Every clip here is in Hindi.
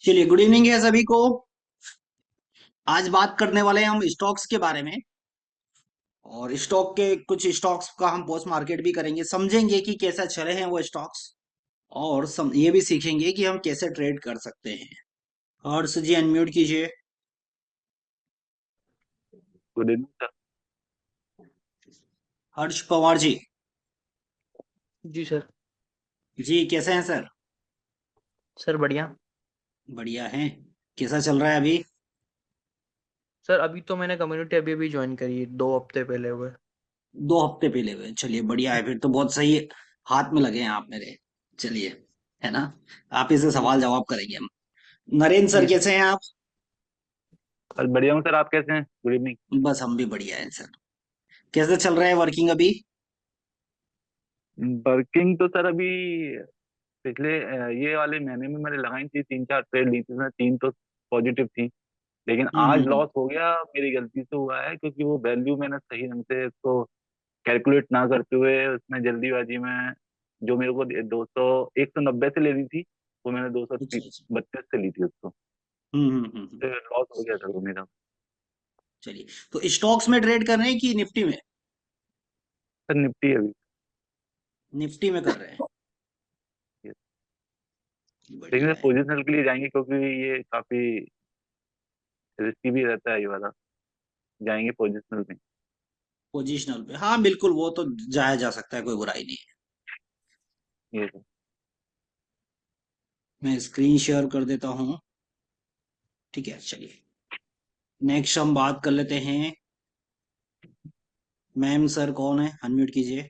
चलिए, गुड इवनिंग है सभी को। आज बात करने वाले हैं हम स्टॉक्स के बारे में। और स्टॉक के कुछ स्टॉक्स का हम पोस्ट मार्केट भी करेंगे, समझेंगे कि कैसा चले हैं वो स्टॉक्स। और ये भी सीखेंगे कि हम कैसे ट्रेड कर सकते हैं। हर्ष जी अनम्यूट कीजिए। Good evening sir. Harsh Pawar ji. जी सर। जी कैसे हैं सर? सर बढ़िया। बढ़िया हैं। कैसा चल रहा है अभी? सर अभी तो मैंने कम्युनिटी अभी अभी ज्वाइन करी है, 2 हफ्ते पहले हुए। 2 हफ्ते पहले हुए? चलिए बढ़िया है, फिर तो बहुत सही है। हाथ में लगे हैं आप मेरे। चलिए, है ना। आप इसे जी सवाल सर। जवाब करेंगे हम। नरेंद्र सर जी सर। कैसे हैं आप? सर बढ़िया हूँ सर, आप कैसे हैं? Good evening. बस हम भी बढ़िया हैं सर। कैसे चल रहा है वर्किंग अभी? वर्किंग तो सर अभी पिछले ये वाले महीने में मैंने लगाई थी, 3 4 ट्रेड ली थी, उसमें 3 तो पॉजिटिव थी। लेकिन आज हम्म। लॉस हो गया, मेरी गलती से हुआ है, क्योंकि वो वैल्यू मैंने सही ढंग से उसको कैलकुलेट ना करते हुए उसमें जल्दीबाजी में जो मेरे को 190 से लेनी थी, वो मैंने दो सौ अच्छा अच्छा। बत्तीस से ली थी उसको। हम्म। तो लॉस हो गया था वो मेरा। चलिए, तो स्टॉक्स में ट्रेड कर रहे हैं कि निफ्टी में? सर निफ्टी अभी। निफ्टी में कर रहे हैं। लेकिन बढ़िया है। पोजिशनल के लिए जाएंगे, क्योंकि ये काफी रिस्की भी रहता है ये वाला। जाएंगे पोजिशनल में। पोजिशनल पे, हाँ बिल्कुल, वो तो जाया जा सकता है, कोई बुराई नहीं है। ये तो। मैं स्क्रीन शेयर कर देता हूँ। ठीक है, चलिए। नेक्स्ट हम बात कर लेते हैं। मैम सर कौन है? अनम्यूट कीजिए।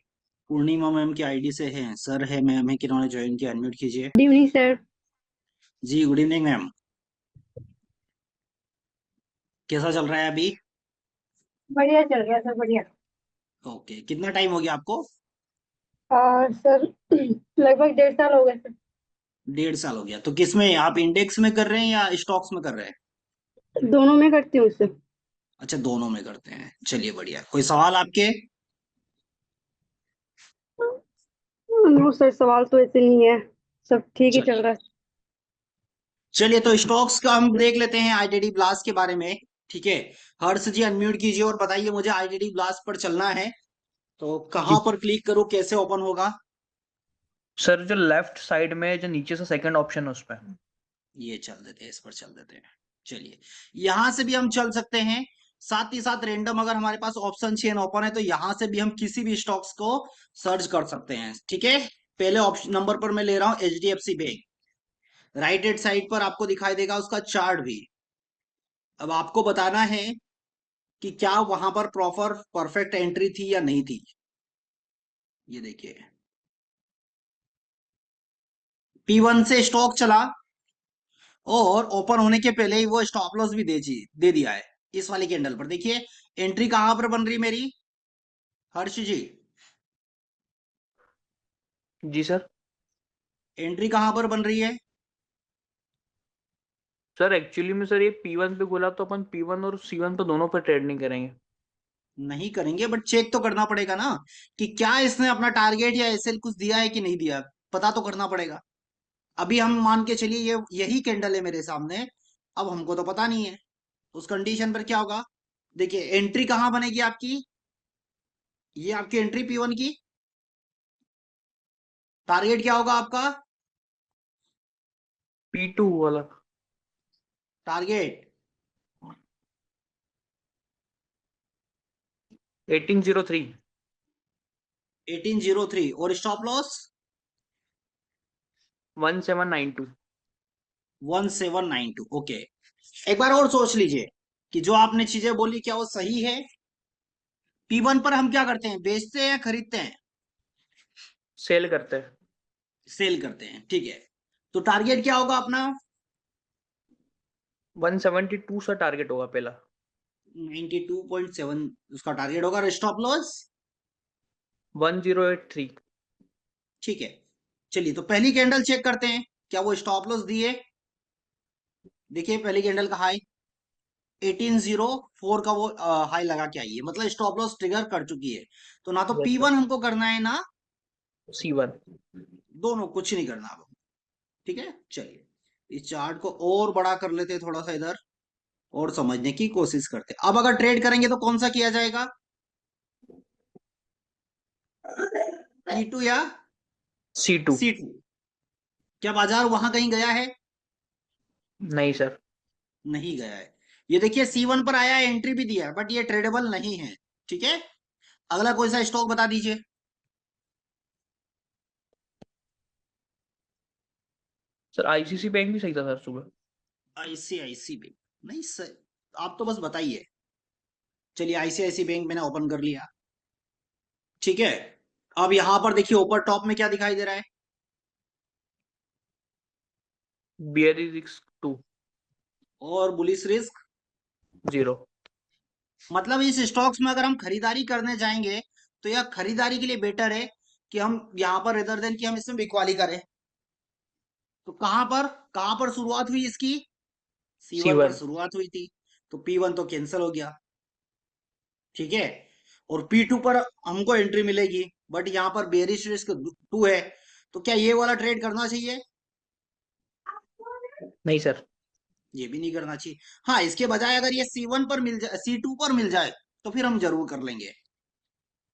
पूर्णिमा मैम की आईडी से है, सर है, मैम है, किन्होंने ज्वाइन किया? अनम्यूट कीजिए। Good evening sir. जी गुड इवनिंग मैम। कैसा चल रहा है अभी? बढ़िया चल रहा है सर, बढ़िया। ओके, कितना टाइम हो गया आपको? सर लगभग 1.5 साल हो गए सर। 1.5 साल हो गया? तो किसमें आप इंडेक्स में कर रहे हैं या स्टॉक्स में कर रहे हैं? दोनों में करती हूँ सर। अच्छा, दोनों में करते हैं, चलिए बढ़िया। कोई सवाल आपके? नो सर, सवाल तो ऐसे नहीं है। सब ठीक ही चल चलिए। रहा है। चलिए, तो स्टॉक्स का हम देख लेते हैं, आईटीडी ब्लास्ट के बारे में। ठीक है। हर्ष जी अनम्यूट कीजिए और बताइए मुझे, आईटीडी ब्लास्ट पर चलना है तो कहां जी पर क्लिक करूं, कैसे ओपन होगा? सर, जो लेफ्ट साइड में जो नीचे से सेकंड ऑप्शन है उस पर। ये चल देते हैं, इस पर चल देते हैं। चलिए, यहां से भी हम चल सकते हैं। साथ ही साथ रेंडम, अगर हमारे पास ऑप्शन चेन ओपन है तो यहां से भी हम किसी भी स्टॉक्स को सर्च कर सकते हैं। ठीक है। पहले ऑप्शन नंबर पर मैं ले रहा हूं HDFC bank. Right hand side पर आपको दिखाई देगा उसका चार्ट भी। अब आपको बताना है कि क्या वहां पर प्रॉपर परफेक्ट एंट्री थी या नहीं थी। ये देखिए, P1 से स्टॉक चला और ओपन होने के पहले ही वो स्टॉप लॉस भी दे दिया है। इस वाली कैंडल पर देखिए, एंट्री कहां पर बन रही मेरी, हर्ष जी? जी सर। एंट्री कहां पर बन रही है? सर एक्चुअली में सर ये P1 पे बोला तो अपन P1 और C1 पे दोनों पे ट्रेड नहीं करेंगे। नहीं करेंगे, बट चेक तो करना पड़ेगा ना कि क्या इसने अपना टारगेट या एसएल कुछ दिया है कि नहीं दिया। पता तो करना पड़ेगा। अभी हम मान के चलिए ये यही कैंडल है मेरे सामने। अब हमको तो पता नहीं है। उस कंडीशन पर क्या होगा? देखिए, एंट्री कहां बनेगी आपकी? ये आपकी एंट्री P1 की। टारगेट क्या होगा आपका? P2 वाला। टारगेट 1803। 1803 और स्टॉप लॉस 1792। 1792। ओके। एक बार और सोच लीजिए कि जो आपने चीजें बोली क्या वो सही है? P1 पर हम क्या करते हैं, बेचते हैं या खरीदते हैं? सेल करते हैं। सेल करते हैं, ठीक है। तो टारगेट क्या होगा अपना? 172 सा टारगेट होगा पहला। 92.7 उसका टारगेट होगा, और स्टॉप लॉस? 1083। ठीक है। चलिए, तो पहली कैंडल चेक करते हैं, क्या वो स्टॉप लॉस दिए? देखिए, पहली कैंडल का हाई 1804 का वो हाई लगा के आई है, मतलब स्टॉप लॉस ट्रिगर कर चुकी है। तो ना तो यस सर। P1 हमको करना है ना C1। दोनों, कुछ नहीं करना अब। ठीक है, चलिए। इस चार्ट को और बड़ा कर लेते हैं थोड़ा सा इधर, और समझने की कोशिश करते हैं। अब अगर ट्रेड करेंगे तो कौन सा किया जाएगा, E2 या C2। C2? क्या बाजार वहां कहीं गया है? नहीं सर। नहीं गया है। ये देखिए C1 पर आया है, एंट्री भी दिया है, बट ये ट्रेडेबल नहीं है। ठीक है, अगला कोई सा स्टॉक बता दीजिए। सर आईसीसी बैंक भी सही था सर सुबह। ICIC bank? नहीं सर, आप तो बस बताइए। चलिए, आईसीआईसी बैंक मैंने ओपन कर लिया। ठीक है, अब यहां पर देखिए ऊपर टॉप में क्या दिखाई दे रहा है, बियरी रिस्क 2 और बुलिश रिस्क 0। मतलब इस स्टॉक्स में अगर हम खरीदारी करने जाएंगे तो यह खरीदारी के लिए बेटर है कि हम यहाँ पर रेदर देन कि हम इसमें बिकवाली करें। तो कहां पर शुरुआत हुई इसकी, C1 पर C1। शुरुआत हुई थी, तो P1 तो कैंसिल हो गया। ठीक है, और P2 पर हमको एंट्री मिलेगी, बट यहाँ पर बेरिश रिस्क 2 है, तो क्या ये वाला ट्रेड करना चाहिए? नहीं सर। ये भी नहीं करना चाहिए। हाँ, इसके बजाय अगर ये C1 पर मिल जाए, C2 पर मिल जाए, तो फिर हम जरूर कर लेंगे।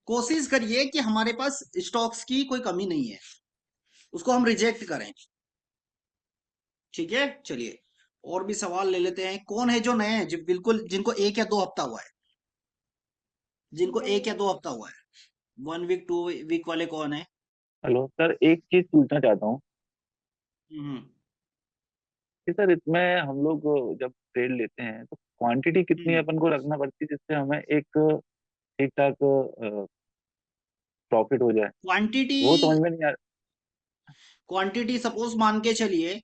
कोशिश करिए कि हमारे पास स्टॉक्स की कोई कमी नहीं है, उसको हम रिजेक्ट करें। ठीक है, चलिए और भी सवाल ले लेते हैं। कौन है जो नए हैं, जो बिल्कुल जिनको 1 या 2 हफ्ता हुआ है, जिनको 1 या 2 हफ्ता हुआ है, 1 वीक 2 वीक वाले कौन है? हेलो सर, एक चीज पूछना चाहता हूँ हम्म। कि सर इसमें हम लोग जब ट्रेड लेते हैं तो क्वांटिटी कितनी हम्म। अपन को रखना पड़ती है जिससे हमें एक ठीक ठाक प्रॉफिट हो जाए? क्वांटिटी, वो समझ में नहीं आ क्वांटिटी सपोज मान के चलिए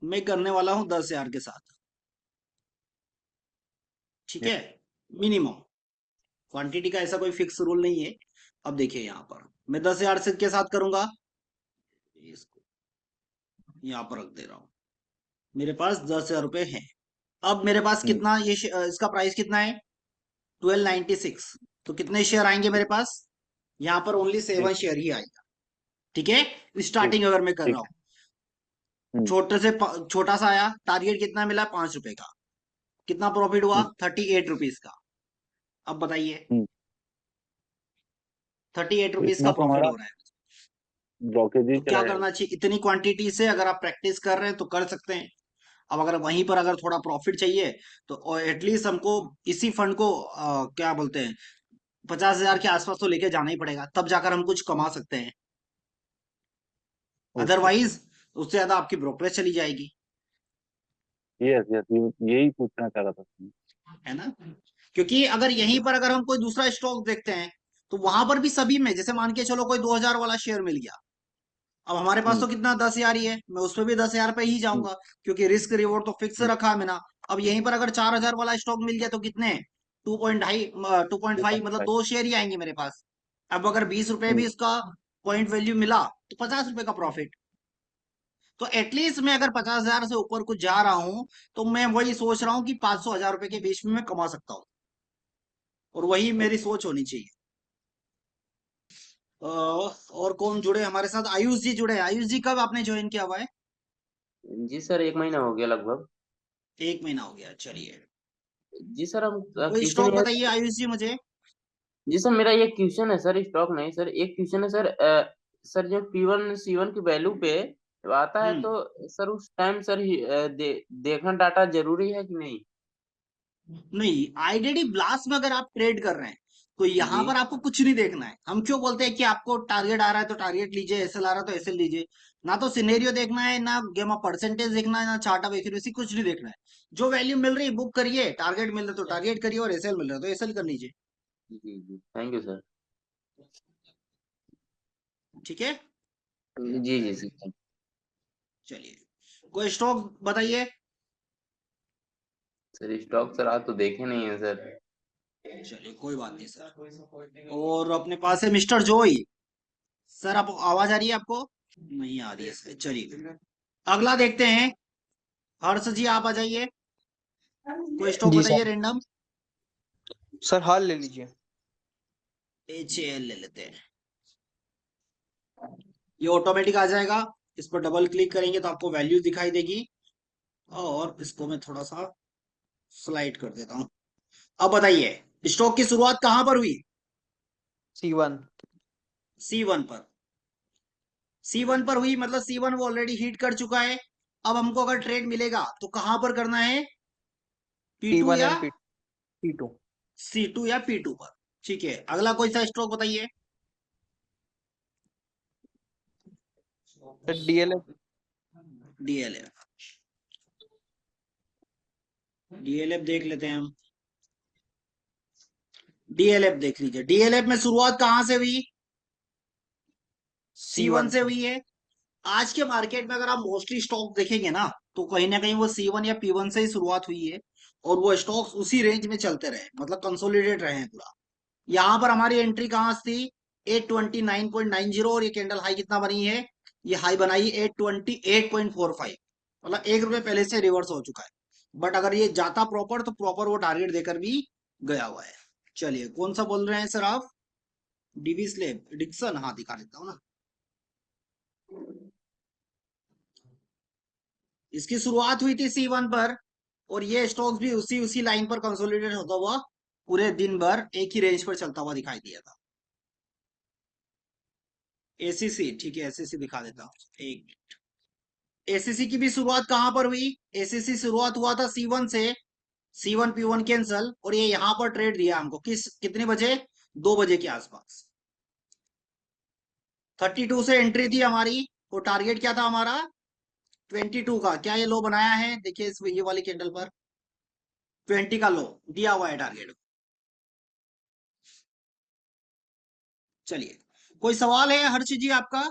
मैं करने वाला हूं 10,000 के साथ। ठीक है, मिनिमम क्वांटिटी का ऐसा कोई फिक्स रूल नहीं है। अब देखिए यहाँ पर मैं 10,000 से के साथ करूंगा, इसको यहाँ पर रख दे रहा हूँ। मेरे पास 10,000 रुपए है। अब मेरे पास हम्म, कितना ये इसका प्राइस कितना है, 1296। तो कितने शेयर आएंगे मेरे पास, यहाँ पर ओनली ठीक 7 शेयर ही आएगा। ठीक है, ठीक स्टार्टिंग अगर मैं कर रहा ठीक हूँ, हम्म, छोटा सा आया, टारगेट कितना मिला, 5 रुपए का। कितना प्रॉफिट हुआ, हम्म, 38 रुपीज का। अब बताइए, हम्म। 38 तो रुपीज का इतना तो प्रॉफिट हमारा हो रहा है। ब्रोकेज ही तो क्या चला जाएगा। करना चाहिए, इतनी क्वांटिटी से अगर आप प्रैक्टिस कर रहे हैं तो कर सकते हैं। अब अगर वहीं पर अगर थोड़ा प्रॉफिट चाहिए, तो एटलीस्ट हमको इसी फंड को क्या बोलते हैं, 50,000 के आसपास तो लेके जाना ही पड़ेगा, तब जाकर हम कुछ कमा सकते हैं। ओके। अदरवाइज उससे ज्यादा आपकी ब्रोकरेज चली जाएगी। यस यस, यही पूछना चाह रहा था। है ना, क्योंकि अगर यहीं पर अगर हम कोई दूसरा स्टॉक देखते हैं, तो वहां पर भी सभी में जैसे मान के चलो कोई 2,000 वाला शेयर मिल गया। अब हमारे पास हम्म, तो कितना 10,000 ही है, मैं उसमें भी 10,000 पे ही हम्म, जाऊंगा, क्योंकि रिस्क रिवॉर्ड तो फिक्स हम्म, रखा है मैंने। अब यहीं पर अगर 4,000 वाला स्टॉक मिल गया तो कितने, 2.5 मतलब 2.5। 2 शेयर ही आएंगे मेरे पास। अब अगर 20 रुपए भी हम्म, इसका पॉइंट वैल्यू मिला, तो 50 रुपए का प्रॉफिट। तो एटलीस्ट मैं अगर 50,000 से ऊपर कुछ जा रहा हूं, तो मैं वही सोच रहा हूँ कि 500 हजार रुपए के बीच में मैं कमा सकता हूँ, और वही मेरी ओके। सोच होनी चाहिए। और कौन जुड़े हमारे साथ, आयुष जी जुड़े हैं। आयुष जी कब आपने ज्वाइन किया हुआ है? जी सर, 1 महीना हो गया लगभग। 1 महीना हो गया, चलिए। जी सर, हम कोई क्वेश्चन स्टॉक ये बताइए आयुष जी मुझे। जी सर, मेरा ये क्वेश्चन है सर, स्टॉक नहीं सर, एक क्वेश्चन है सर। सर जब P1 C1 की वैल्यू पे आता है हम्म। तो सर उस टाइम सर देखना डाटा जरूरी है कि नहीं? नहीं, आईडीडी ब्लास्ट में अगर आप ट्रेड कर रहे हैं, तो जी यहां पर आपको कुछ नहीं देखना है। हम क्यों बोलते हैं कि आपको टारगेट आ रहा है तो टारगेट लीजिए, एसएल आ रहा है तो एसएल लीजिए। ना तो सिनेरियो देखना है, ना गेम ऑफ परसेंटेज देखना है, ना चार्ट ऑफ एक्यूरेसी, कुछ नहीं देखना है। जो वैल्यू मिल रही है बुक करिए, टारगेट मिल रहा है तो टारगेट करिए, और एसएल मिल रहा है तो एसएल कर लीजिए। जी जी, थैंक यू सर। ठीक है, जी जी सर। चलिए कोई स्टॉक बताइए। सर स्टॉक सर आज तो देखे नहीं है सर। चलिए कोई बात नहीं सर। और अपने पास है मिस्टर जोई। सर आप आवाज आ रही है आपको? नहीं आ रही है सर, चलिए अगला देखते हैं। हर्ष जी आप आ जाइए, कोई स्टॉक जी बताइए सर। रेंडम। सर हाल ले लीजिए। HAL ले लेते हैं, ये ऑटोमेटिक आ जाएगा। इस पर डबल क्लिक करेंगे तो आपको वैल्यू दिखाई देगी, और इसको मैं थोड़ा सा स्लाइड कर देता हूँ। अब बताइए स्टॉक की शुरुआत कहां पर हुई? C1। C1 पर। C1 पर हुई मतलब C1 वो ऑलरेडी हिट कर चुका है। अब हमको अगर ट्रेड मिलेगा तो कहां पर करना है? P2 P1 या एंड P2। C2 या P2 पर। ठीक है, अगला कोई सा स्टॉक बताइए। Sir DLF। DLF। DLF देख लेते हैं हम। DLF देख लीजिए, DLF में शुरुआत कहां से हुई? C1 से हुई है। आज के मार्केट में अगर आप मोस्टली स्टॉक देखेंगे ना, तो कहीं ना कहीं वो C1 या P1 से ही शुरुआत हुई है, और वो स्टॉक्स उसी रेंज में चलते रहे, मतलब कंसोलिडेट रहे हैं पूरा। यहाँ पर हमारी एंट्री कहां से थी? 829.90, और ये कैंडल हाई कितना बनी है? ये हाई बनाई 828.45, मतलब ₹1 पहले से रिवर्स हो चुका है। बट अगर ये जाता प्रॉपर तो प्रॉपर वो टारगेट देकर भी गया हुआ है। चलिए, कौन सा बोल रहे हैं सर आप? डीबी स्लेब डिक्सन, हाँ दिखा देता हूँ ना। इसकी शुरुआत हुई थी C1 पर, और ये स्टॉक्स भी उसी उसी लाइन पर कंसोलिडेट होता हुआ पूरे दिन भर एक ही रेंज पर चलता हुआ दिखाई दिया था। एसीसी, ठीक है, एसीसी दिखा देता हूँ एक। एसीसी की भी शुरुआत कहां पर हुई? एसीसी शुरुआत हुआ था C1 से। C1 P1 कैंसल, और ये यहां पर ट्रेड दिया हमको कितने बजे? 2 बजे के आसपास। 32 से एंट्री थी हमारी, और टारगेट क्या था हमारा? 22 का। क्या ये लो बनाया है? देखिए इस ये वाली कैंडल पर 20 का लो दिया हुआ है टारगेट। चलिए, कोई सवाल है हर चीज आपका?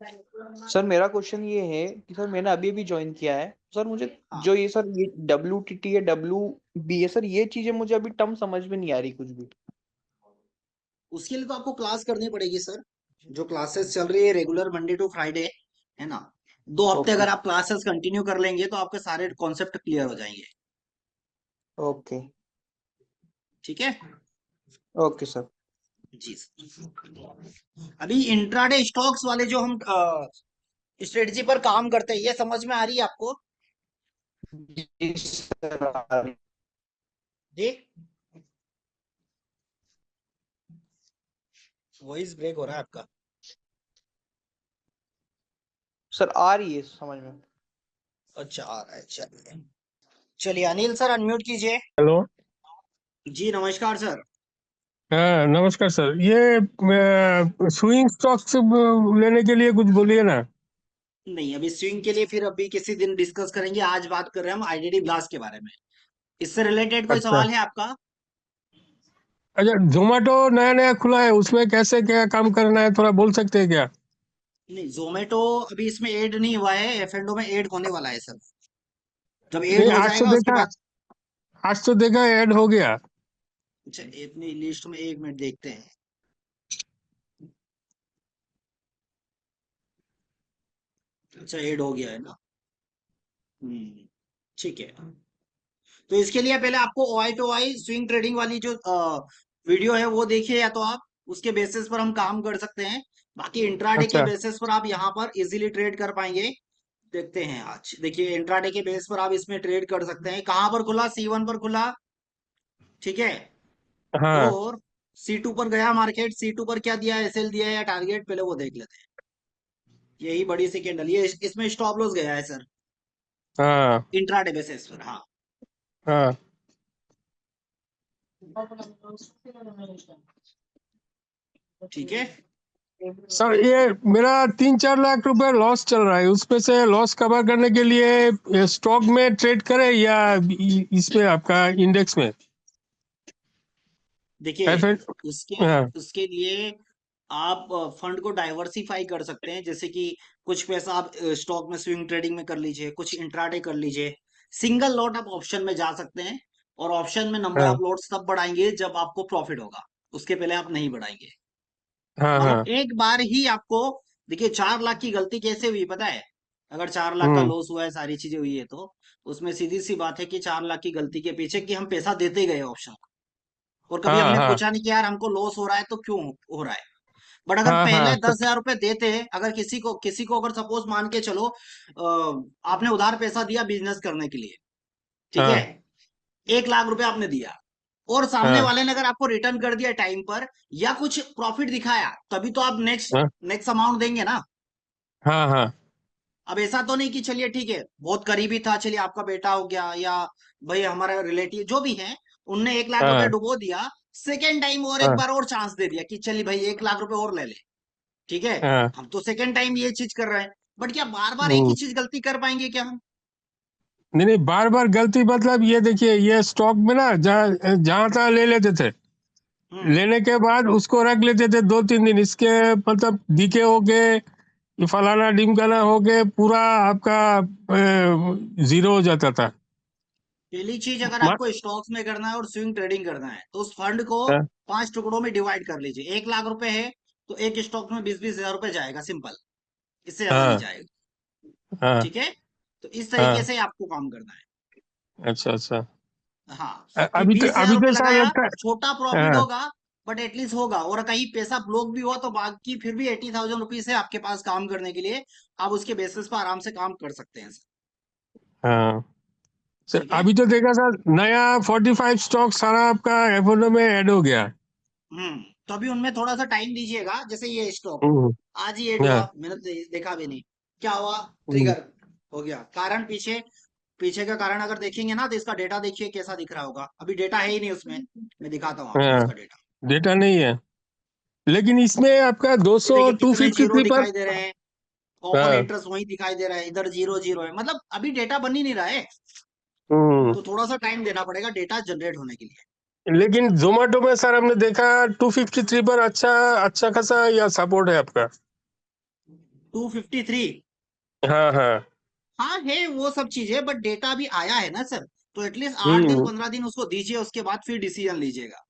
सर मेरा क्वेश्चन ये है कि सर मैंने अभी अभी ज्वाइन किया है सर, मुझे हाँ, जो ये सर ये WTT है WB है सर, ये चीजें मुझे अभी टर्म समझ में नहीं आ रही कुछ भी। उसके लिए तो आपको क्लास करनी पड़ेगी सर। जो क्लासेस चल रही है रेगुलर मंडे टू फ्राइडे, है ना? 2 हफ्ते ओके। अगर आप क्लासेस कंटिन्यू कर लेंगे तो आपके सारे कॉन्सेप्ट क्लियर हो जाएंगे। ओके। ठीक है ओके सर। जी सर। अभी इंट्राडे स्टॉक्स वाले जो हम स्ट्रेटजी पर काम करते हैं, ये समझ में आ रही है आपको? जी सर आ रही। जी, वॉइस ब्रेक हो रहा है आपका। सर आ रही है समझ में। अच्छा, आ रहा है, चलिए। चलिए अनिल सर अनम्यूट कीजिए। हेलो। जी नमस्कार सर। हाँ नमस्कार सर, ये स्विंग स्टॉक्स लेने के लिए कुछ बोलिए ना। नहीं, अभी स्विंग के लिए फिर अभी किसी दिन डिस्कस करेंगे। आज बात कर रहे हैं हम आईडीडी ब्लास्ट के बारे में। इससे रिलेटेड कोई अच्छा सवाल है आपका? अच्छा, जोमेटो नया नया खुला है, उसमें कैसे क्या काम करना है, थोड़ा बोल सकते हैं क्या? नहीं, जोमेटो अभी इसमें ऐड नहीं हुआ है, एफ&ओ में ऐड होने वाला है सर। जब ऐड नहीं, हो जाएगा उसके बाद। आज तो देखा ऐड हो गया। अच्छा, अपनी लिस्ट में 1 मिनट देखते हैं। अच्छा, ऐड हो गया है ना? ठीक है। तो इसके लिए पहले आपको OI to OI swing trading वाली जो वीडियो है वो देखिए, या तो आप उसके बेसिस पर हम काम कर सकते हैं। बाकी इंट्राडे के अच्छा बेसिस पर आप यहाँ पर इजीली ट्रेड कर पाएंगे। देखते हैं, आज देखिए इंट्राडे के बेस पर आप इसमें ट्रेड कर सकते हैं। कहां पर खुला? C1 पर खुला, ठीक है। हाँ और C2 पर गया मार्केट। C2 पर क्या दिया है? SL दिया है या टारगेट? पहले वो देख लेते हैं। यही बड़ी सी कैंडल, ये इसमें स्टॉप लॉस गया है सर, हाँ इंट्राडे बेसिस पर। हाँ, हाँ ठीक है। सर, ये मेरा 3-4 लाख रुपए लॉस चल रहा है, उसमें से लॉस कवर करने के लिए स्टॉक में ट्रेड करें या इसमें आपका इंडेक्स में? देखिए, ऐसे। उसके हाँ उसके लिए आप फंड को डाइवर्सिफाई कर सकते हैं। जैसे कि कुछ पैसा आप स्टॉक में स्विंग ट्रेडिंग में कर लीजिए, कुछ इंट्राडे कर लीजिए। सिंगल लॉट आप ऑप्शन में जा सकते हैं, और ऑप्शन में नंबर हाँ ऑफ लॉट्स तब बढ़ाएंगे जब आपको प्रॉफिट होगा, उसके पहले आप नहीं बढ़ाएंगे। हाँ मतलब हाँ। एक बार ही आपको, देखिए 4 लाख की गलती कैसे हुई पता है? अगर 4 लाख का हम्म। लॉस हुआ है, सारी चीजें हुई है, तो उसमें सीधी सी बात है कि 4 लाख की गलती के पीछे कि हम पैसा देते गए ऑप्शन, और कभी हाँ हमने हाँ पूछा नहीं कि यार हमको लॉस हो रहा है तो क्यों हो रहा है। बट अगर हाँ पहले हाँ 10,000 रुपए देते, अगर किसी को अगर सपोज मान के चलो आपने उधार पैसा दिया बिजनेस करने के लिए, ठीक है, हाँ 1 लाख रुपए आपने दिया और सामने हाँ वाले ने अगर आपको रिटर्न कर दिया टाइम पर या कुछ प्रॉफिट दिखाया, तभी तो आप नेक्स्ट हाँ नेक्स्ट अमाउंट देंगे ना। हाँ हाँ अब ऐसा तो नहीं कि चलिए ठीक है बहुत करीबी था, चलिए आपका बेटा हो गया या भाई हमारा रिलेटिव जो भी है, उनने 1 लाख रुपए हाँ डुबो दिया, सेकेंड टाइम और एक हाँ बार और चांस दे दिया कि चलिए भाई 1 लाख रुपए और ले ले, ठीक है, हाँ हम तो सेकेंड टाइम ये चीज कर रहे हैं, बट क्या बार बार एक ही हम्म। चीज गलती कर पाएंगे क्या हम? नहीं नहीं, बार बार गलती मतलब ये देखिए, ये स्टॉक में ना जहाँ जहाँ तहाँ ले लेते थे, हम्म लेने के बाद उसको रख लेते थे 2-3 दिन, इसके मतलब डीके हो गए, ये फलाना ढिमकाना हो गए, पूरा आपका जीरो हो जाता था। पहली चीज, अगर मा- आपको स्टॉक्स में करना है और स्विंग ट्रेडिंग करना है तो उस फंड को हाँ 5 टुकड़ों में डिवाइड कर लीजिए। 1 लाख रुपए है तो एक स्टॉक में 20-20 हजार रुपए जाएगा, सिंपल, इससे ज्यादा नहीं हाँ जाएगा, हाँ ठीक है। तो इस तरीके हाँ, से आपको काम करना है। अच्छा अच्छा। हाँ, कि बीस हजार अभी तो रुपए ऐसा लगाया, लगता है। छोटा प्रॉफिट हाँ होगा बट एटलीस्ट होगा, और कहीं पैसा ब्लॉक भी हुआ तो बाकी फिर भी 80,000 रुपीज है आपके पास काम करने के लिए, आप उसके बेसिस पर आराम से काम कर सकते हैं, हाँ सर, ठीक है। अभी तो देखा सर, नया 45 स्टॉक सारा आपका एफओनो में ऐड हो गया। तो अभी उनमें थोड़ा सा टाइम दीजिएगा, जैसे ये स्टॉक हम्म, आज ही ऐड हुआ, हाँ, मैंने तो देखा भी नहीं क्या हुआ, हम्म, ट्रिगर हो गया, कारण पीछे पीछे का कारण अगर देखेंगे ना तो इसका डेटा देखिए कैसा दिख रहा होगा, अभी डेटा है ही नहीं उसमें, मैं दिखाता हूँ आपको हाँ, उसका डेटा। डेटा नहीं है, लेकिन इसमें आपका ये 200 देखिए कितने जीरो 253 पर। दिखाई दे रहे हैं, ओपन हाँ इंटरेस्ट वही दिखाई दे रहा है, इधर जीरो जीरो है, मतलब अभी डेटा बन ही नहीं रहा है, हम्म, तो थोड़ा सा टाइम देना पड़ेगा डेटा जनरेट होने के लिए। लेकिन जोमेटो में सर हमने देखा 253 पर अच्छा अच्छा खासा या सपोर्ट है आपका। 253, हाँ हाँ हाँ है वो सब चीजें, बट डेटा अभी आया है ना सर, तो एटलीस्ट 8 दिन हम्म, 15 दिन उसको दीजिए, उसके बाद फिर डिसीजन लीजिएगा।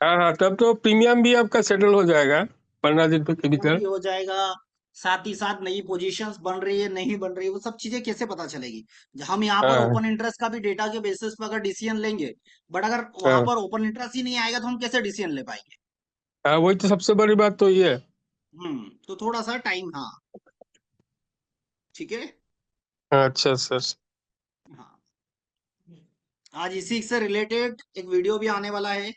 हाँ हाँ, तब तो प्रीमियम भी आपका सेटल हो जाएगा 15 दिन के प्रीमियम भीतर। भी हो जाएगा, साथ ही साथ नई पोजीशंस बन रही है नहीं बन रही है वो सब चीजें कैसे पता चलेगी? हम यहाँ पर हाँ ओपन इंटरेस्ट का भी डेटा के बेसिस पर अगर डिसीजन लेंगे, बट अगर वहां हाँ पर ओपन इंटरेस्ट ही नहीं आएगा तो हम कैसे डिसीजन ले पाएंगे? हाँ, वही तो सबसे बड़ी बात तो ये है। तो थोड़ा सा टाइम, हाँ, ठीक है। हाँ, अच्छा सर। हाँ, आज इसी से रिलेटेड एक वीडियो भी आने वाला है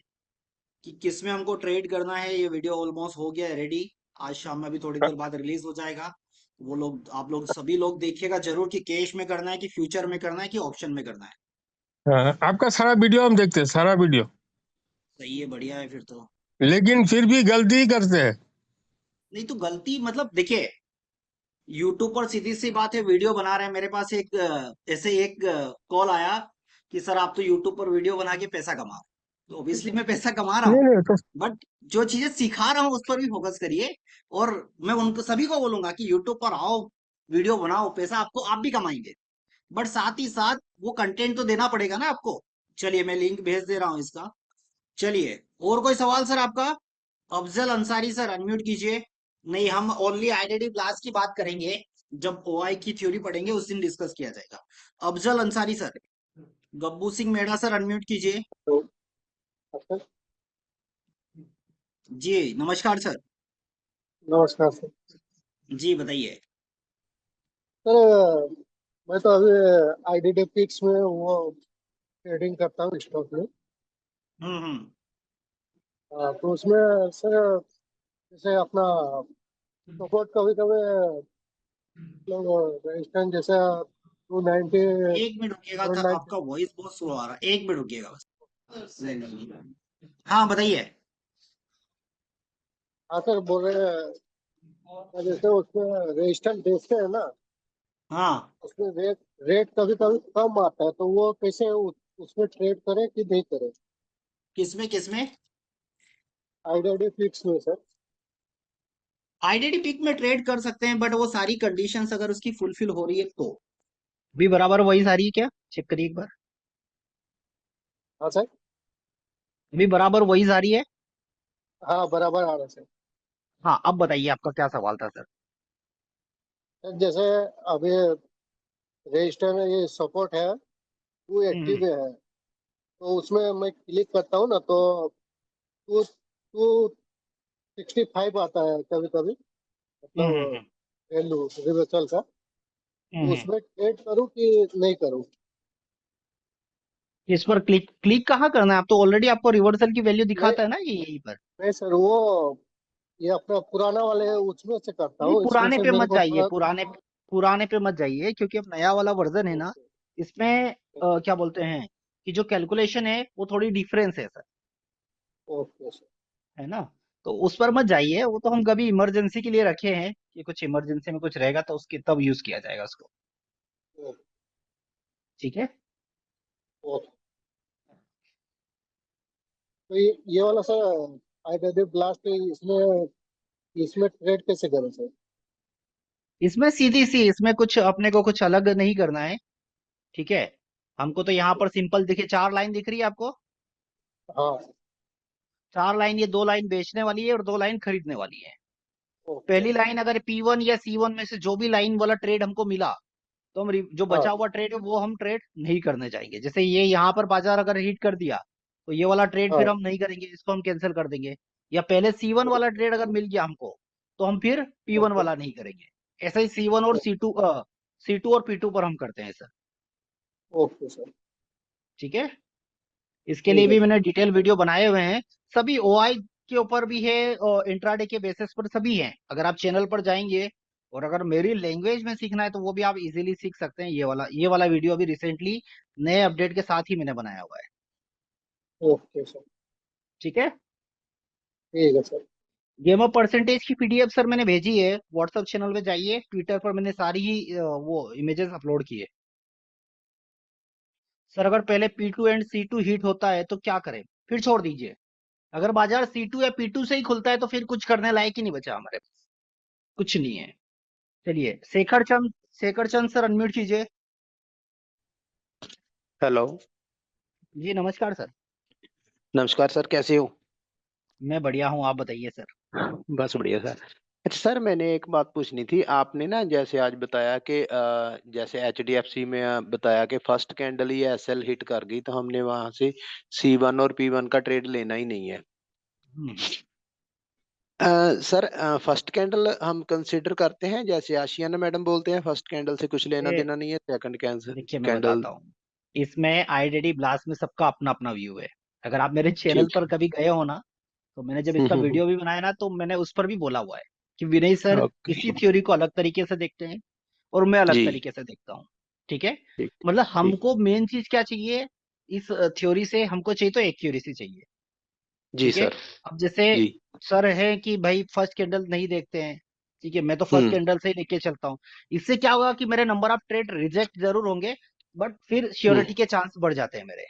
कि किस में हमको ट्रेड करना है, ये वीडियो ऑलमोस्ट हो गया है रेडी, आज शाम में अभी थोड़ी देर बाद रिलीज हो जाएगा। वो लोग, आप लोग सभी लोग देखिएगा जरूर कि कैश में करना है कि फ्यूचर में करना है कि ऑप्शन में करना है। हाँ, आपका सारा वीडियो हम देखते हैं, सारा वीडियो, सही है, बढ़िया है फिर तो। लेकिन फिर भी गलती ही करते हैं। नहीं तो गलती मतलब देखिए, यूट्यूब पर सीधी सी बात है, वीडियो बना रहे हैं, मेरे पास एक ऐसे एक कॉल आया कि सर आप तो यूट्यूब पर वीडियो बना के पैसा कमा रहे हो। तो ऑब्वियसली मैं पैसा कमा रहा हूँ, नहीं नहीं तो बट जो चीजें सिखा रहा हूँ उस पर भी फोकस करिए, और मैं उनको सभी को बोलूंगा कि यूट्यूब पर आओ, वीडियो बनाओ, पैसा आपको आप भी कमाएंगे, बट साथ ही साथ वो कंटेंट तो देना पड़ेगा ना आपको। चलिए मैं लिंक भेज दे रहा हूँ इसका। चलिए, और कोई सवाल सर आपका? अफजल अंसारी सर अनम्यूट कीजिए। नहीं, हम ओनली आइडेंटिटी क्लास की बात करेंगे, जब ओआई की थ्योरी पढ़ेंगे उस दिन डिस्कस किया जाएगा। Afzal Ansari sir. Gabbu Singh Meda sir unmute कीजिए। तो अच्छा, जी नमस्कार सर। नमस्कार सर। जी बताइए। सर मैं तो अभी आईडीडीपिक्स में वो ट्रेडिंग करता हूँ स्टॉक में। हम्म। तो उसमें सर जैसे अपना सपोर्ट कभी कभी मतलब रेजिस्टेंस जैसे 290 एक मिनट रुकिएगा था, 490। आपका वॉइस बहुत स्लो आ रहा है, 1 मिनट रुकिएगा बस। हाँ बताइए। हाँ सर बोल रहे हैं, जैसे उसमें रेजिस्टेंस देखते हैं ना, हाँ, उसमें रेट रेट कभी कभी कम आता है, तो वो कैसे उसमें ट्रेड करें कि नहीं करें? किसमें किसमें? आईडीडीपिक्स में सर। आईडेंटी पिक में ट्रेड कर सकते हैं, बट वो सारी कंडीशंस अगर उसकी फुलफिल हो रही है तो भी बराबर वही सारी है क्या? चेक करिए एक बार। हाँ सर। भी बराबर वही सारी है। हाँ बराबर आ रहा है सर। हाँ, अब बताइए आपका क्या सवाल था सर? सर जैसे अभी रजिस्टर में ये सपोर्ट है, वो हम्म एक्टिव है, तो उसमें मैं क्लिक करता हूँ ना, तो टू टू 65 आता है कभी कभी, हम्म हम्म मतलब वैल्यू रिवर्सल का, हम्म, तो हम्म। उसमें ट्रेड करूँ कि नहीं करूँ? इस पर क्लिक क्लिक कहाँ करना है? आप तो ऑलरेडी आपको रिवर्सल की वैल्यू नहीं दिखाता है ना, ये यहीं पर। नहीं सर, वो ये अपना पुराना वाले है, उसमें से करता नहीं, हूँ, इसमें पुराने से पे मेरे मत को जाइए, थोड़ा। पुराने पे मत जाइए, क्योंकि अब नया वाला वर्जन है ना, ओके इसमें क्या बोलते हैं कि जो कैलकुलेशन है वो थोड़ी डिफरेंस है सर, ओके सर। है ना। तो उस पर मत जाइए, वो तो हम कभी इमरजेंसी के लिए रखे हैं कि कुछ इमरजेंसी में कुछ रहेगा तो उसके तब यूज किया जाएगा उसको। ओके ठीक है। ओके। तो ये वाला सर आईडब्ल्यू ब्लास्ट, इसमें इसमें ट्रेड कैसे करें सर? इसमें सीधी सी, इसमें कुछ अपने को कुछ अलग नहीं करना है। ठीक है। हमको तो यहाँ पर सिंपल देखिए, 4 लाइन दिख रही है आपको। हाँ। 4 लाइन, ये 2 लाइन बेचने वाली है और 2 लाइन खरीदने वाली है। ओके। पहली लाइन अगर P1 या C1 में से जो भी लाइन वाला ट्रेड हमको मिला, तो हम जो हाँ। बचा हुआ ट्रेड है वो हम ट्रेड नहीं करने जाएंगे। जैसे ये यहाँ पर बाजार अगर हिट कर दिया, तो ये वाला ट्रेड फिर हाँ। हम नहीं करेंगे, इसको हम कैंसिल कर देंगे। या पहले C1 वाला ट्रेड अगर मिल गया हमको, तो हम फिर P1 ओके वाला नहीं करेंगे। ऐसा ही C1 और C2 और P2 पर हम करते हैं सर। Okay sir. ठीक है। इसके लिए ठीक है भी सर। मैंने डिटेल वीडियो बनाए हुए हैं। सभी OI के ऊपर भी है और इंट्राडे के बेसिस पर सभी हैं। अगर आप चैनल पर जाएंगे और अगर मेरी लैंग्वेज में सीखना है तो वो भी आप इजीली सीख सकते हैं। ये वाला वीडियो अभी रिसेंटली नए अपडेट के साथ ही मैंने बनाया हुआ है। Okay sir. ठीक है। ठीक है सर। गेम ऑफ परसेंटेज की PDF सर मैंने भेजी है, व्हाट्सएप चैनल पे जाइए, ट्विटर पर मैंने सारी ही वो इमेजेस अपलोड की है। सर अगर पहले P2 एंड C2 हिट होता है तो क्या करें? फिर छोड़ दीजिए। अगर बाजार C2 या P2 से ही खुलता है तो फिर कुछ करने लायक ही नहीं बचा हमारे पास, कुछ नहीं है। चलिए, शेखर चंद सर अनम्यूट कीजिए। हेलो। जी नमस्कार सर। नमस्कार सर, कैसे हो? मैं बढ़िया हूँ, आप बताइए सर। बस बढ़िया सर। अच्छा सर, मैंने एक बात पूछनी थी। आपने ना जैसे आज बताया कि जैसे HDFC में बताया कि फर्स्ट कैंडल ही SL हिट कर गई, तो हमने वहां से C1 और P1 का ट्रेड लेना ही नहीं है। हम्म। सर, फर्स्ट कैंडल हम कंसिडर करते हैं, जैसे आशियाना मैडम बोलते हैं फर्स्ट कैंडल से कुछ लेना ये देना नहीं है, सेकंड कैंसिल देखिए मैं कैंडल। बताता हूँ, इसमें आईडीडी ब्लास्ट में सबका अपना अपना व्यू है। अगर आप मेरे चैनल ठीक पर कभी गए हो ना, तो मैंने जब इसका है। वीडियो भी बनाया ना, तो मैंने उस पर भी बोला हुआ है कि विनय सर ओके। इसी थ्योरी को अलग तरीके से देखते हैं और मैं अलग जी। तरीके से देखता हूँ। ठीक है। ठीक। मतलब ठीक। हमको मेन चीज क्या चाहिए, इस थ्योरी से हमको चाहिए तो एक्यूरेसी चाहिए। जी ठीक है। सर। अब जैसे जी। सर है कि भाई फर्स्ट कैंडल नहीं देखते हैं, ठीक है, मैं तो फर्स्ट हम्म। कैंडल से ही लेके चलता हूँ। इससे क्या होगा कि मेरे नंबर ऑफ ट्रेड रिजेक्ट जरूर होंगे, बट फिर हम्म। श्योरिटी के चांस बढ़ जाते हैं मेरे।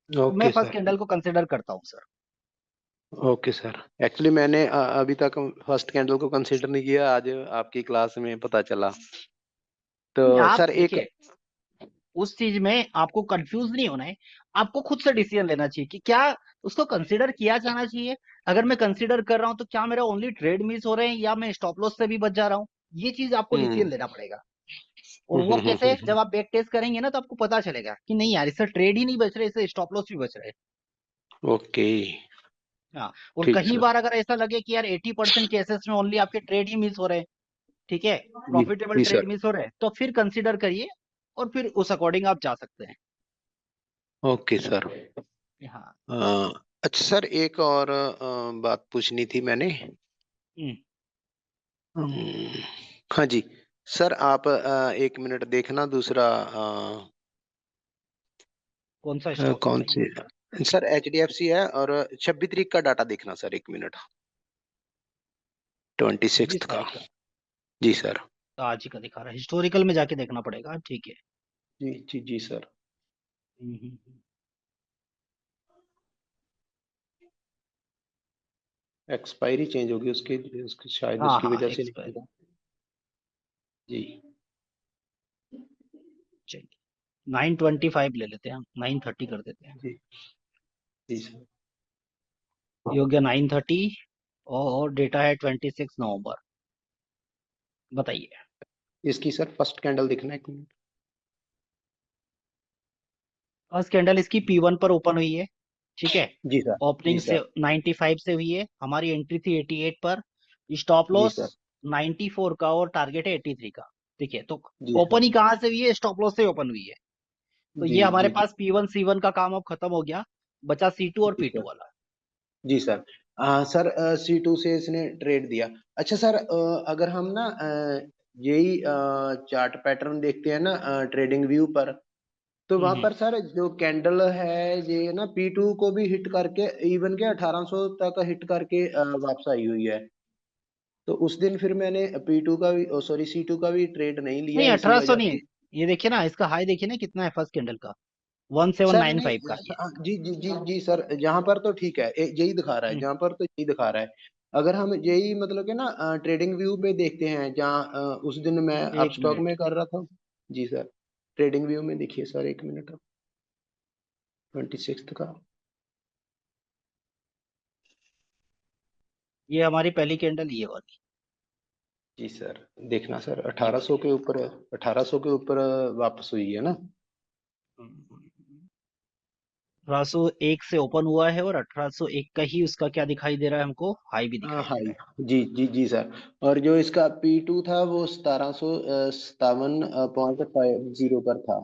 तो मैं ओके फर्स्ट सर। कैंडल को कंसिडर करता हूँ सर। Okay sir. एक्चुअली मैंने अभी तक फर्स्ट कैंडल को कंसीडर नहीं किया, आज आपकी क्लास में पता चला। तो नहीं, आप सर एक। देखिए, उस चीज में आपको कंफ्यूज नहीं होना है। आपको खुद से डिसीजन लेना चाहिए कि क्या उसको कंसिडर किया जाना चाहिए। अगर मैं कंसिडर कर रहा हूँ तो क्या मेरा ओनली ट्रेड मिस हो रहे हैं या मैं स्टॉप लॉस से भी बच जा रहा हूँ। ये चीज आपको हम्म। डिसीजन लेना पड़ेगा। और वो कैसे, जब आप बैक टेस्ट करेंगे ना, तो आपको पता चलेगा कि नहीं यार, इससे ट्रेड ही नहीं बच रहे, इससे स्टॉप लॉस भी बच रहे। ओके। हाँ। और ठीक कहीं सर। बार अगर ऐसा लगे कि यार 80% केसेस में ओनली आपके ट्रेड ही मिस हो रहे हैं, ठीक है, जी। प्रॉफिटेबल जी ट्रेड सर। मिस हो रहे हैं, तो फिर कंसिडर करिए और फिर उस अकॉर्डिंग आप जा सकते हैं। Okay sir. हाँ। अ, अच्छा सर, एक और बात पूछनी थी मैंने। हम्म। हम्म, हाँ जी। सर आप 1 मिनट देखना, दूसरा कौन सा स्टॉक कौन बताइए। से। सर HDFC है, और 26 तारीख का डाटा देखना सर, 1 मिनट। 26 26 का। तारीख का जी सर। तो आज ही का दिखा रहा है, हिस्टोरिकल में जाके देखना पड़ेगा। ठीक है। जी जी जी सर। हम्म। एक्सपायरी चेंज होगी उसकी शायद हाँ उसकी हाँ, वजह से नहीं एक्सपायर। होगा। जी। चलिए, 925 ले लेते हैं हम, 930 कर देते हैं। जी। जी सर। ये हो गया 930 और डेटा है 26 नवंबर। बताइए। इसकी सर फर्स्ट कैंडल देखना, 1 मिनट। फर्स्ट कैंडल इसकी P1 पर ओपन हुई है। ठीक है। जी सर। जी ओपनिंग से सर। 95 से हुई है, हमारी एंट्री थी 88 पर, स्टॉप जी लॉस सर। 94 का और टारगेट है 83 का। ठीक है, तो जी सर। ओपन ही कहाँ से हुई है? स्टॉप लॉस से ओपन हुई है। तो जी ये हमारे जी जी। पास P1 C1 का काम अब खत्म हो गया, बचा C2 और जी P2 सर। वाला। जी सर। सर C2 से इसने ट्रेड दिया। अच्छा सर, अगर हम ना यही चार्ट पैटर्न देखते हैं ना ट्रेडिंग व्यू पर, तो वहां हम्म। पर सर जो कैंडल है ये ना P2 को भी हिट करके इवन के 1800 तक हिट करके वापस आई हुई है। तो उस दिन फिर मैंने P2 का भी सॉरी C2 का भी ट्रेड नहीं लिया नहीं, इसी 1800 वजह नहीं, से। ये देखिए ना, इसका हाई देखिए ना कितना है फर्स्ट कैंडल का, सर नहीं 1795 का ये। जी जी जी जी सर, यहाँ पर तो ठीक है, यही दिखा रहा है, हम्म, जहाँ पर तो यही दिखा रहा है। अगर हम यही मतलब कि ना ट्रेडिंग व्यू पे देखते हैं जहाँ उस दिन मैं एक अपस्टॉक मिनट, में कर रहा था। जी सर। ट्रेडिंग व्यू में देखिए सर, एक मिनट, 26 का। ये हमारी पहली कैंडल ये वाली, जी सर। देखना सर, ये 1800 वाली। के ऊपर, 1800 के ऊपर वापस हुई है ना। 1801 से ओपन हुआ है और 1801 का ही उसका क्या दिखाई दे रहा है हमको? हाई भी दिखाई दे हाई। रहा है। जी जी जी सर। और जो इसका P2 था वो 1757.50 पर था।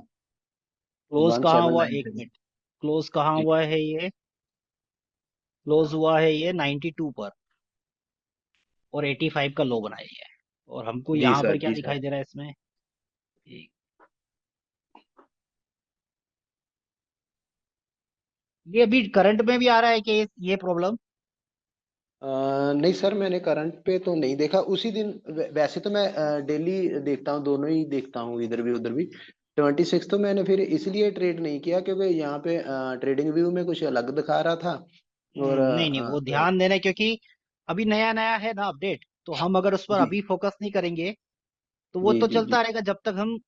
क्लोज कहाँ हुआ? एक 1793। मिनट, क्लोज कहाँ जी हुआ है ये? क्लोज हुआ है ये 92 पर, और 85 का लो बनाया है। और हमको जी यहाँ पर सर। क्या जी दिखाई सर। दे रहा है इसमें? एक- ये अभी करंट में भी आ रहा है कि ये प्रॉब्लम? नहीं सर, मैंने करंट पे तो नहीं देखा उसी दिन। वैसे तो मैं डेली देखता हूँ, दोनों ही देखता हूँ, इधर भी उधर भी। 26 तो मैंने फिर इसलिए ट्रेड नहीं किया क्योंकि यहाँ पे ट्रेडिंग व्यू में कुछ अलग दिखा रहा था। और नहीं नहीं, वो ध्यान देना है, क्योंकि अभी नया नया है ना अपडेट, तो हम अगर उस पर जी अभी फोकस नहीं करेंगे तो वो जी तो जी जी चलता रहेगा जब तक हम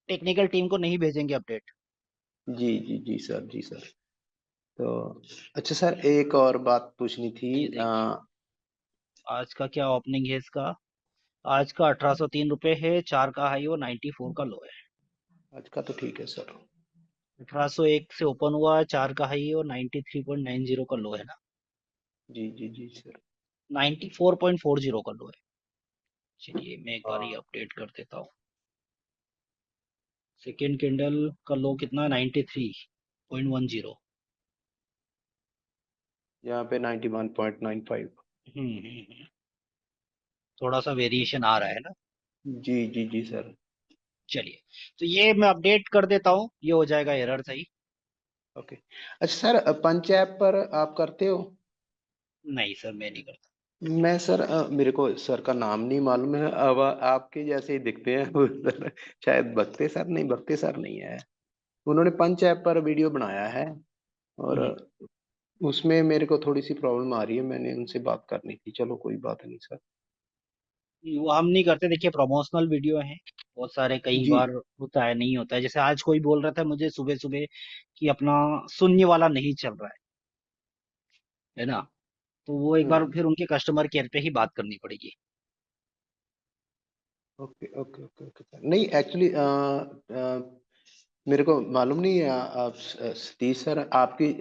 टेक्निकल टीम को नहीं भेजेंगे अपडेट। जी जी जी सर। जी सर। तो अच्छा सर, एक और बात पूछनी थी। ये देखिए, आज का क्या ओपनिंग है इसका? आज का 1803 रुपए है, 4 का हाई और 94 का लो है। आज का तो ठीक है सर। 1801 से ओपन हुआ है, 4 का हाई और 93.90 का लो है ना, जी जी जी सर। 94.40 का लो है। चलिए मैं एक बार ये हाँ, अपडेट कर देता हूँ। सेकेंड कैंडल का लो कितना? 93.10। यहाँ पे 91.95। थोड़ा सा वेरिएशन आ रहा है ना। जी जी जी सर। चलिए, तो ये मैं अपडेट कर देता हूँ, ये हो जाएगा एरर सही। ओके। अच्छा सर, पंच ऐप पर आप करते हो? नहीं सर, मैं नहीं करता। मैं सर मेरे को सर का नाम नहीं मालूम है, अब आपके जैसे ही दिखते हैं वो सर, शायद भक्ते सर, नहीं भक्ते सर नहीं है। उन्होंने पंच ऐप पर वीडियो बनाया है और हम्म, उसमें मेरे को थोड़ी सी प्रॉब्लम आ रही है, मैंने उनसे बात करनी थी। चलो कोई बात नहीं सर। वो हम नहीं करते, देखिए प्रमोशनल वीडियो है, बहुत सारे, कई जी बार होता है नहीं होता है। जैसे आज कोई बोल रहा था मुझे सुबह सुबह कि अपना शून्य वाला नहीं चल रहा है ना, तो वो एक बार हाँ। फिर उनके कस्टमर केयर पे ही बात करनी पड़ेगी। Okay okay okay okay sir. नहीं एक्चुअली मेरे को मालूम नहीं है, आप सतीश सर, आपकी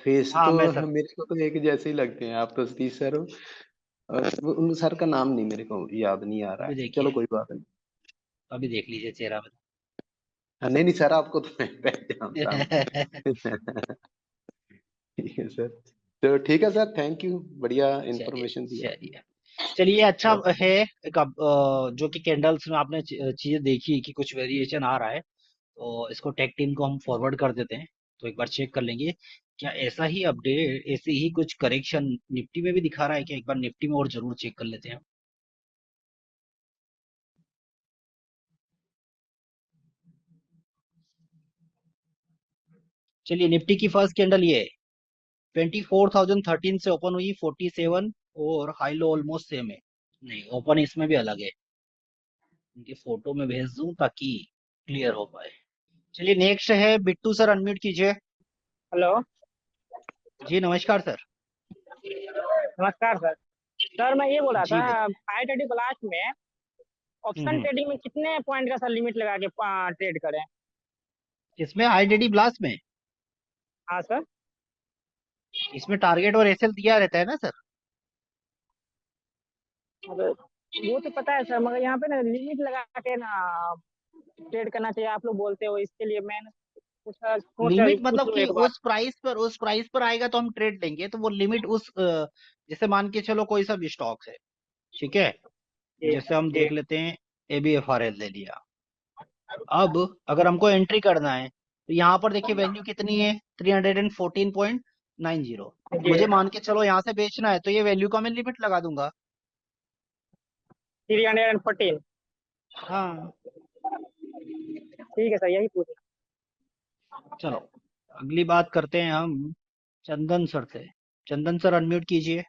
फेस हाँ तो मैं सर, मेरे को तो एक जैसे ही लगते हैं, आप तो सतीश सर हो। उन सर का नाम नहीं, मेरे को याद नहीं आ रहा अभी है। चलो देखिए, कोई बात नहीं। अभी देख लीजिए चेहरा हाँ, नहीं नहीं सर, आपको तो मैं पहचानता हूँ। में। ठीक है सर। तो ठीक है सर, थैंक यू, बढ़िया चलिए, इंफॉर्मेशन दी आपने। चलिए, चलिए, अच्छा ओके। है। एक जो कि कैंडल्स में आपने चीजें देखी कि कुछ वेरिएशन आ रहा है, तो इसको टेक टीम को हम फॉरवर्ड कर देते हैं, तो एक बार चेक कर लेंगे क्या ऐसा ही अपडेट, ऐसे ही कुछ करेक्शन निफ्टी में भी दिखा रहा है क्या? एक बार निफ्टी में और जरूर चेक कर लेते हैं। चलिए, निफ्टी की फर्स्ट कैंडल ये है, 24,013 से ओपन हुई 47, और हाई लो ऑलमोस्ट सेम है। नहीं, ओपन इसमें भी अलग है, इनकी फोटो में भेज दूं ताकि क्लियर हो पाए। चलिए, नेक्स्ट है बिट्टू सर, अनम्यूट कीजिए। हेलो। जी नमस्कार सर। नमस्कार सर। सर मैं ये बोल रहा था, जी बताइए। आई ट्वेंटी क्लास में ऑप्शन हम्म। ट्रेडिंग में कितने पॉइंट का सर लिमिट लगा के ट्रेड करें? इसमें आईडीडी ब्लास्ट में हाँ सर। इसमें टारगेट और एसएल दिया रहता है ना सर। अबे, वो तो पता है सर, मगर यहाँ पे ना लिमिट लगा के ना ट्रेड करना चाहिए, आप लोग बोलते हो, इसके लिए मैंने पूछा, सोचा लिमिट पूछ मतलब लूं कि एक बार। उस प्राइस पर आएगा तो हम ट्रेड लेंगे, तो वो लिमिट जैसे मान के चलो कोई सा भी स्टॉक है, ठीक है, जी जैसे हम जी देख लेते हैं ABFRL ले लिया। अब अगर हमको एंट्री करना है तो यहाँ पर देखिए वैल्यू कितनी है, 314.90। जी। मुझे मान के चलो यहाँ से बेचना है तो ये वैल्यू का मैं लिमिट लगा दूंगा। 314। हाँ ठीक है सर, यही पूछ। चलो अगली बात करते हैं हम चंदन सर से। चंदन सर अनम्यूट कीजिए।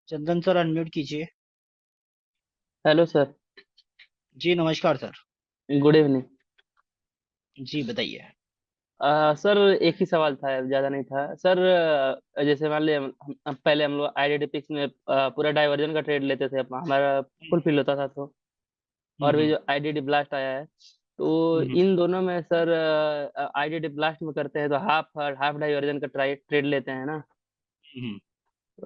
चंदन सर अनम्यूट कीजिए। Hello sir. जी नमस्कार सर। Good evening. जी बताइए। सर एक ही सवाल था, ज्यादा नहीं था सर। जैसे मान लिया पहले हम लोग आईडीडीपिक्स में पूरा डाइवर्जन का ट्रेड लेते थे, हमारा फुलफिल होता था। तो और भी हम्म जो आईडीडी ब्लास्ट आया है, तो हम्म इन दोनों में सर आईडीडी ब्लास्ट में करते हैं तो हाफ हाफ डाइवर्जन का ट्रेड लेते हैं ना। हम्म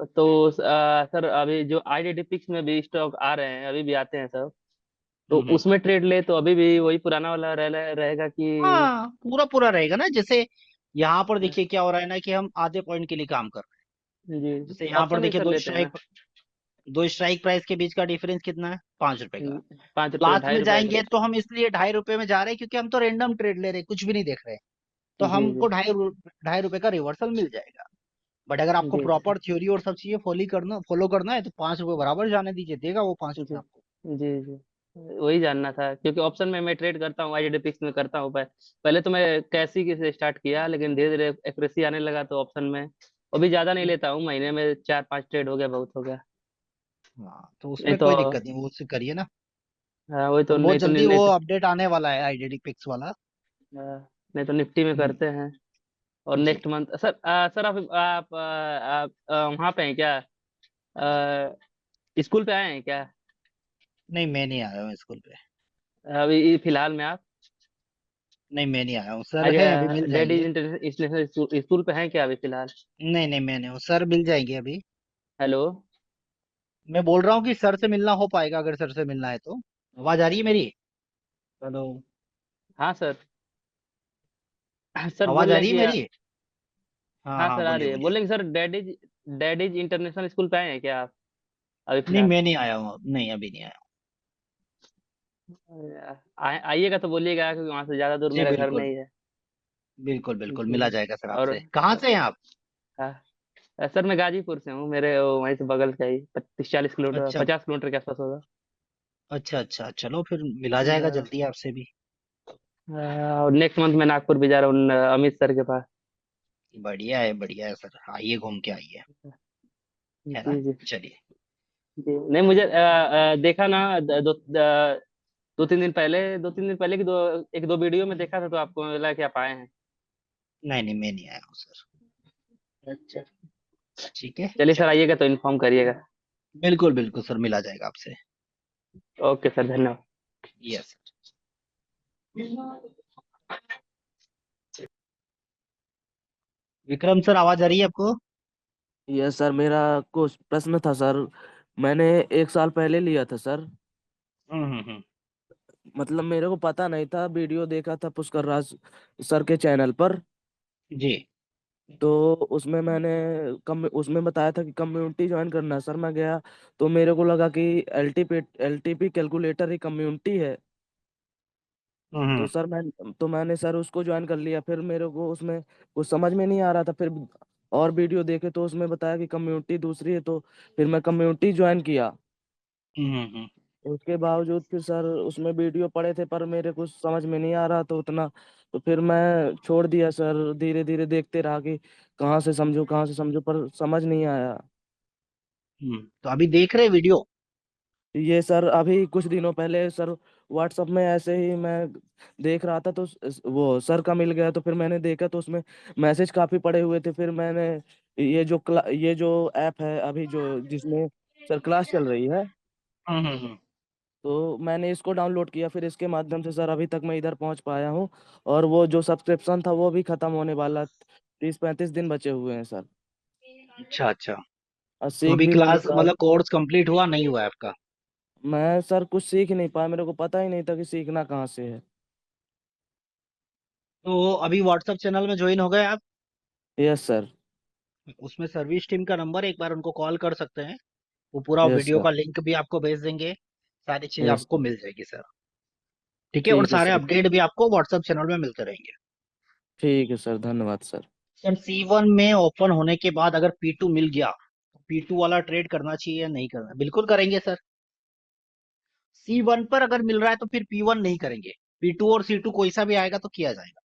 तो सर अभी जो आईडीडी पिक्स में भी स्टॉक आ रहे हैं, अभी भी आते हैं सब, तो हम्म। उसमें ट्रेड ले तो अभी भी वही पुराना वाला रहेगा कि? हाँ पूरा पूरा रहेगा ना। जैसे यहाँ पर देखिए क्या हो रहा है ना कि हम आधे पॉइंट के लिए काम कर रहे हैं। जी, जैसे यहाँ पर ऑप्शन भी देखिए सर लेते हैं ना। दो स्ट्राइक प्राइस के बीच का डिफरेंस कितना है, 5 रुपए का। 5 रुपये, लास्ट में 2.5 रुपये का। जाएंगे तो हम इसलिए 2.5 रुपए में जा रहे हैं क्योंकि हम तो रैंडम ट्रेड ले रहे हैं, कुछ भी नहीं देख रहे हैं, तो जी हमको जी 2.5 रुपए का रिवर्सल मिल जाएगा। बट अगर आपको जी प्रॉपर थ्योरी और सब चीजें फॉलो करना है तो 5 रुपए बराबर जाने दीजिए, देगा वो 5 रुपए जी आपको। जी जी। वही जानना था क्योंकि ऑप्शन में मैं ट्रेड करता हूँ, आईडीडी पिक्स में करता हूँ। पहले तो मैं कैसी के से स्टार्ट किया, लेकिन धीरे धीरे एक्यूरेसी आने लगा तो ऑप्शन में अभी ज्यादा नहीं लेता हूँ। महीने में 4-5 ट्रेड हो गया, बहुत हो गया। हाँ तो नहीं उसमें तो कोई दिक्कत नहीं, वो उससे करिए ना। हाँ, वही तो, और बहुत नहीं तो जल्दी नहीं वो तो अपडेट आने वाला है आईडीडी पिक्स वाला। नहीं तो निफ्टी में हम्म, करते हैं। और जी। नेक्स्ट मंथ सर, सर आप वहाँ पे हैं क्या? स्कूल पे आए हैं क्या नहीं मैं नहीं आया हूँ स्कूल पे। अभी फिलहाल में आप? नहीं मैं नहीं आया हूँ सर, है अभी मिल डैडी जाएंगे। इंटरनेशनल स्कूल पे हैं क्या अभी फिलहाल? नहीं नहीं मैं नहीं हूँ सर, मिल जाएंगे अभी। हेलो। मैं बोल रहा हूँ कि सर से मिलना हो पाएगा, अगर सर से मिलना है तो। आवाज आ रही है मेरी? हेलो। हाँ सर। सर आवाज बोल आ रहे हैं रही है कि मेरी? हाँ हाँ हाँ सर आ बोलिए रही है। बोलिए। बोल रहे हैं कि सर डैडीज इंटरनेशनल स्कूल पे आए हैं क्या आप अभी नहीं फिलहाल? मैं नहीं आया हूँ, नहीं अभी नहीं आया आइएगा तो बोलिएगा, क्योंकि वहां से ज्यादा दूर हूँ। जी मेरा घर बिल्कुल। नहीं है। बिल्कुल बिल्कुल जी मिला जी। जाएगा सर और आपसे। कहाँ से हैं आप? हाँ, सर मैं गाजीपुर से हूँ, मेरे वहीं से बगल का ही 35-40 किलोमीटर, अच्छा 50 किलोमीटर के आसपास होगा। अच्छा अच्छा, चलो फिर मिला जाएगा जल्दी आपसे भी। और नेक्स्ट मंथ मैं नागपुर भी जा रहा हूँ, अमित सर के पास। बढ़िया है सर, आइए घूम के आइए। है ना। जी जी चलिए। जी। नहीं मुझे देखा ना, 2-3 दिन पहले की 1-2 वीडियो में देखा था, तो आपको लगा कि आप आए हैं। नहीं नहीं मैं नहीं आया हूँ सर। अच्छा। ठीक है चलिए सर, चलिए। आइएगा तो इन्फॉर्म करिएगा। बिल्कुल बिल्कुल सर, मिला जाएगा आपसे। ओके सर, धन्यवाद। यस। विक्रम सर आवाज आ रही है आपको? यस सर, मेरा कुछ प्रश्न था सर। मैंने 1 साल पहले लिया था सर। हम्म। मतलब मेरे को पता नहीं था, वीडियो देखा था पुष्कर राज सर के चैनल पर। जी। तो उसमें उसमें बताया था कि कम्युनिटी ज्वाइन करना है सर। मैं गया तो मेरे को लगा कि एलटीपी कैलकुलेटर ही कम्युनिटी है। हम्म मैंने सर उसको ज्वाइन कर लिया। फिर मेरे को उसमें कुछ समझ में नहीं आ रहा था। फिर और वीडियो देखे तो उसमें बताया कि कम्युनिटी दूसरी है, तो फिर मैं कम्युनिटी ज्वाइन किया। हम्म। उसके बावजूद फिर सर उसमें वीडियो पड़े थे, पर मेरे कुछ समझ में नहीं आ रहा तो उतना। तो फिर मैं छोड़ दिया सर, धीरे धीरे देखते रहा कि कहाँ से समझूं, पर समझ नहीं आया। तो अभी देख रहे वीडियो? ये सर अभी कुछ दिनों पहले सर व्हाट्सएप में ऐसे ही मैं देख रहा था, तो वो सर का मिल गया। तो फिर मैंने देखा तो उसमें मैसेज काफी पड़े हुए थे। फिर मैंने ये जो ऐप है अभी जो जिसमें सर क्लास चल रही है, हम्म। तो मैंने इसको डाउनलोड किया। फिर इसके माध्यम से सर अभी तक मैं इधर पहुंच पाया हूँ। और वो जो सब्सक्रिप्शन था वो भी खत्म होने वाला, 30-35 दिन बचे हुए हैं सर। अच्छा अच्छा, और तो सीख अभी भी मैंने क्लास सारी। मतलब कोर्स कंप्लीट हुआ नहीं हुआ है आपका? मैं सर कुछ सीख नहीं पाया, मेरे को पता ही नहीं था कि सीखना कहाँ से है। तो अभी व्हाट्सएप चैनल में ज्वाइन हो गए आप? Yes sir. उसमें सर्विस टीम का नंबर, एक बार उनको कॉल कर सकते हैं। वो पूरा यस वीडियो सर। का लिंक भी आपको भेज देंगे। सारी चीज यस आपको सर। मिल जाएगी सर। ठीक है, और ठीक है सारे सर। अपडेट भी आपको व्हाट्सएप चैनल में मिलते रहेंगे। ठीक है सर, धन्यवाद सर। सर C1 में ओपन होने के बाद अगर P2 मिल गया तो P2 वाला ट्रेड करना चाहिए या नहीं करना? बिल्कुल करेंगे सर। C1 पर अगर मिल रहा है तो फिर P1 नहीं करेंगे। P2 और C2 कोई सा भी आएगा तो किया जाएगा।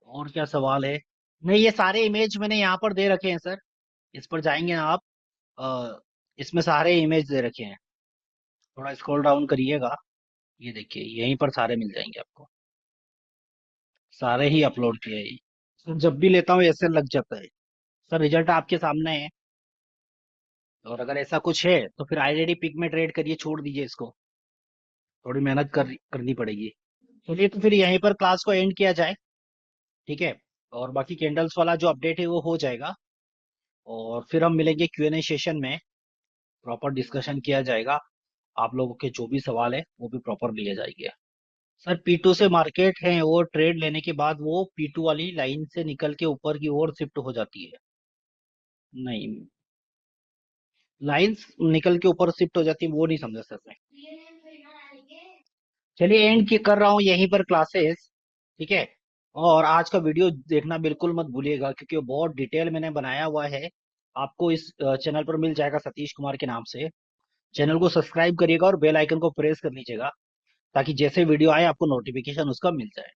और क्या सवाल है? नहीं, ये सारे इमेज मैंने यहाँ पर दे रखे हैं सर। इस पर जाएंगे ना आप, इसमें सारे इमेज दे रखे हैं। थोड़ा स्क्रॉल डाउन करिएगा, ये देखिए यहीं पर सारे मिल जाएंगे आपको। सारे ही अपलोड किए हैं। सर जब भी लेता हूँ ऐसे लग जाता है। सर रिजल्ट आपके सामने है। और अगर ऐसा कुछ है तो फिर आईडी पिक में ट्रेड करिए, छोड़ दीजिए इसको। थोड़ी मेहनत करनी पड़ेगी। चलिए, तो फिर यहीं पर क्लास को एंड किया जाए। ठीक है, और बाकी कैंडल्स वाला जो अपडेट है वो हो जाएगा। और फिर हम मिलेंगे Q&A सेशन में, प्रॉपर डिस्कशन किया जाएगा। आप लोगों के जो भी सवाल है वो भी प्रॉपर लिए जाएंगे। सर P2 से मार्केट है वो ट्रेड लेने के बाद वो P2 वाली लाइन से निकल के ऊपर की ओर शिफ्ट हो जाती है। नहीं, लाइंस निकल के ऊपर शिफ्ट हो जाती है वो नहीं समझा सर मैं। चलिए, एंड की कर रहा हूँ यहीं पर क्लासेस। ठीक है, और आज का वीडियो देखना बिल्कुल मत भूलिएगा क्योंकि वो बहुत डिटेल मैंने बनाया हुआ है। आपको इस चैनल पर मिल जाएगा सतीश कुमार के नाम से। चैनल को सब्सक्राइब करिएगा और बेल आइकन को प्रेस कर लीजिएगा ताकि जैसे वीडियो आए आपको नोटिफिकेशन उसका मिल जाए।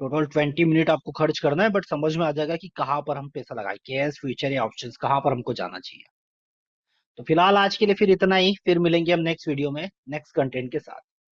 टोटल 20 मिनट आपको खर्च करना है, बट समझ में आ जाएगा कि कहाँ पर हम पैसा लगाए, कैश फ्यूचर या ऑप्शंस कहाँ पर हमको जाना चाहिए। तो फिलहाल आज के लिए फिर इतना ही, फिर मिलेंगे हम नेक्स्ट वीडियो में नेक्स्ट कंटेंट के साथ।